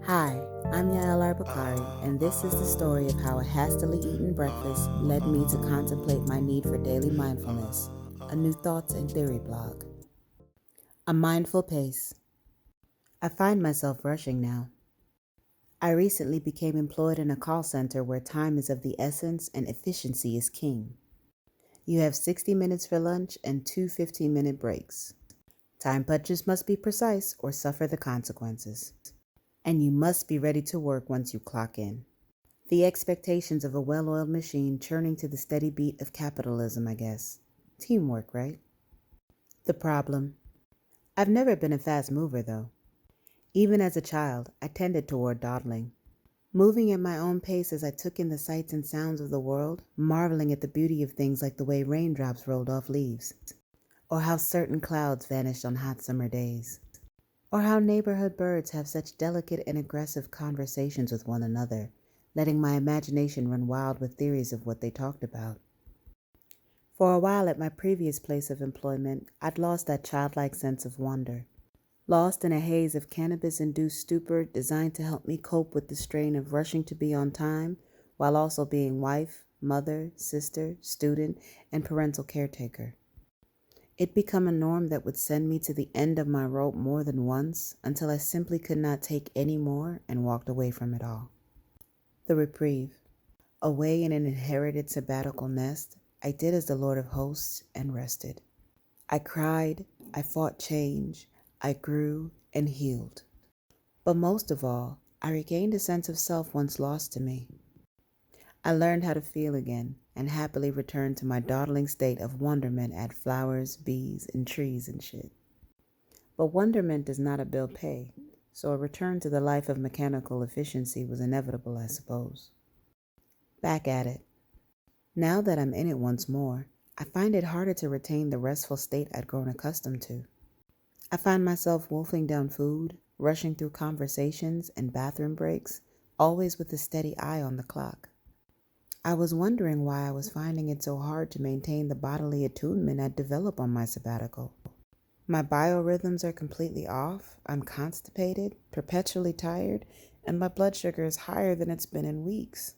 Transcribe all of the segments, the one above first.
Hi, I'm Yael Arbakari, and this is the story of how a hastily eaten breakfast led me to contemplate my need for daily mindfulness, a new thoughts and theory blog. A mindful pace. I find myself rushing now. I recently became employed in a call center where time is of the essence and efficiency is king. You have 60 minutes for lunch and two 15-minute breaks. Time punches must be precise or suffer the consequences. And you must be ready to work once you clock in. The expectations of a well-oiled machine churning to the steady beat of capitalism, I guess. Teamwork, right? The problem. I've never been a fast mover, though. Even as a child, I tended toward dawdling, moving at my own pace as I took in the sights and sounds of the world, marveling at the beauty of things like the way raindrops rolled off leaves, or how certain clouds vanished on hot summer days, or how neighborhood birds have such delicate and aggressive conversations with one another, letting my imagination run wild with theories of what they talked about. For a while at my previous place of employment, I'd lost that childlike sense of wonder, lost in a haze of cannabis-induced stupor designed to help me cope with the strain of rushing to be on time while also being wife, mother, sister, student, and parental caretaker. It'd become a norm that would send me to the end of my rope more than once until I simply could not take any more and walked away from it all. The reprieve. Away in an inherited sabbatical nest, I did as the Lord of Hosts and rested. I cried, I fought change, I grew and healed. But most of all, I regained a sense of self once lost to me. I learned how to feel again and happily returned to my dawdling state of wonderment at flowers, bees, and trees and shit. But wonderment does not a bill pay, so a return to the life of mechanical efficiency was inevitable, I suppose. Back at it. Now that I'm in it once more, I find it harder to retain the restful state I'd grown accustomed to. I find myself wolfing down food, rushing through conversations and bathroom breaks, always with a steady eye on the clock. I was wondering why I was finding it so hard to maintain the bodily attunement I'd developed on my sabbatical. My biorhythms are completely off, I'm constipated, perpetually tired, and my blood sugar is higher than it's been in weeks.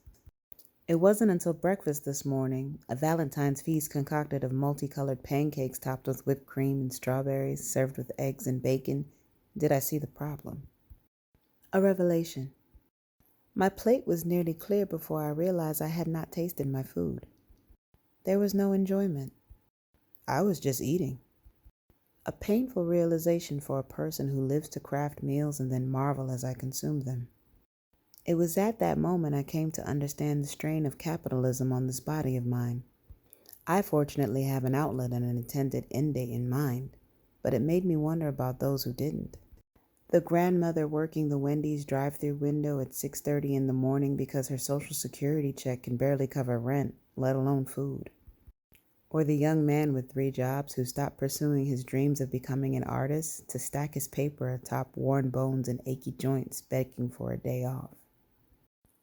It wasn't until breakfast this morning, a Valentine's feast concocted of multicolored pancakes topped with whipped cream and strawberries, served with eggs and bacon, did I see the problem. A revelation. My plate was nearly clear before I realized I had not tasted my food. There was no enjoyment. I was just eating. A painful realization for a person who lives to craft meals and then marvel as I consume them. It was at that moment I came to understand the strain of capitalism on this body of mine. I fortunately have an outlet and an intended end date in mind, but it made me wonder about those who didn't. The grandmother working the Wendy's drive-through window at 6:30 in the morning because her Social Security check can barely cover rent, let alone food. Or the young man with 3 jobs who stopped pursuing his dreams of becoming an artist to stack his paper atop worn bones and achy joints begging for a day off.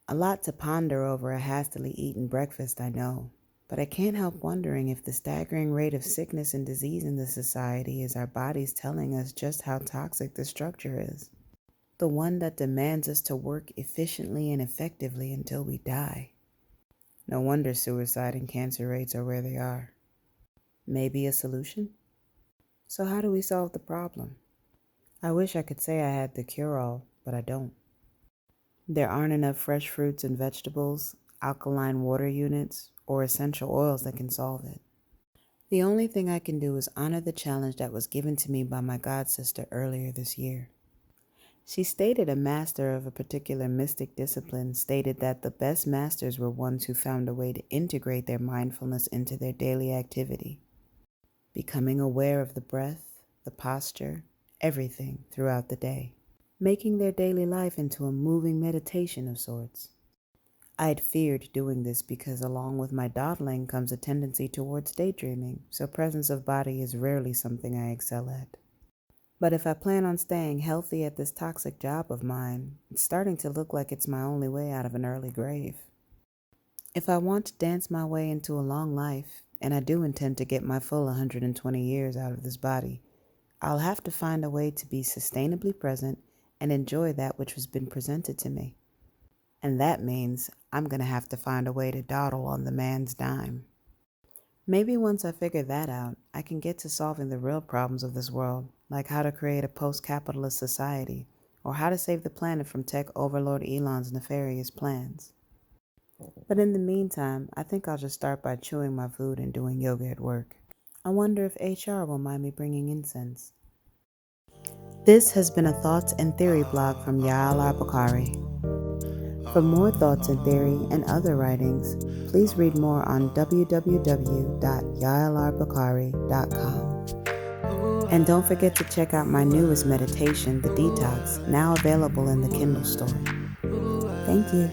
A lot to ponder over a hastily eaten breakfast, I know, but I can't help wondering if the staggering rate of sickness and disease in this society is our bodies telling us just how toxic the structure is. The one that demands us to work efficiently and effectively until we die. No wonder suicide and cancer rates are where they are. Maybe a solution? So how do we solve the problem? I wish I could say I had the cure-all, but I don't. There aren't enough fresh fruits and vegetables, alkaline water units, or essential oils that can solve it. The only thing I can do is honor the challenge that was given to me by my godsister earlier this year. She stated a master of a particular mystic discipline stated that the best masters were ones who found a way to integrate their mindfulness into their daily activity, becoming aware of the breath, the posture, everything throughout the day, making their daily life into a moving meditation of sorts. I had feared doing this because along with my dawdling comes a tendency towards daydreaming, so presence of body is rarely something I excel at. But if I plan on staying healthy at this toxic job of mine, it's starting to look like it's my only way out of an early grave. If I want to dance my way into a long life, and I do intend to get my full 120 years out of this body, I'll have to find a way to be sustainably present and enjoy that which has been presented to me. And that means I'm going to have to find a way to dawdle on the man's dime. Maybe once I figure that out, I can get to solving the real problems of this world, like how to create a post-capitalist society, or how to save the planet from tech overlord Elon's nefarious plans. But in the meantime, I think I'll just start by chewing my food and doing yoga at work. I wonder if HR will mind me bringing incense. This has been a Thoughts and Theory blog from Yael Arbakari. For more thoughts and theory and other writings, please read more on www.yaelarbakari.com. And don't forget to check out my newest meditation, The Detox, now available in the Kindle store. Thank you.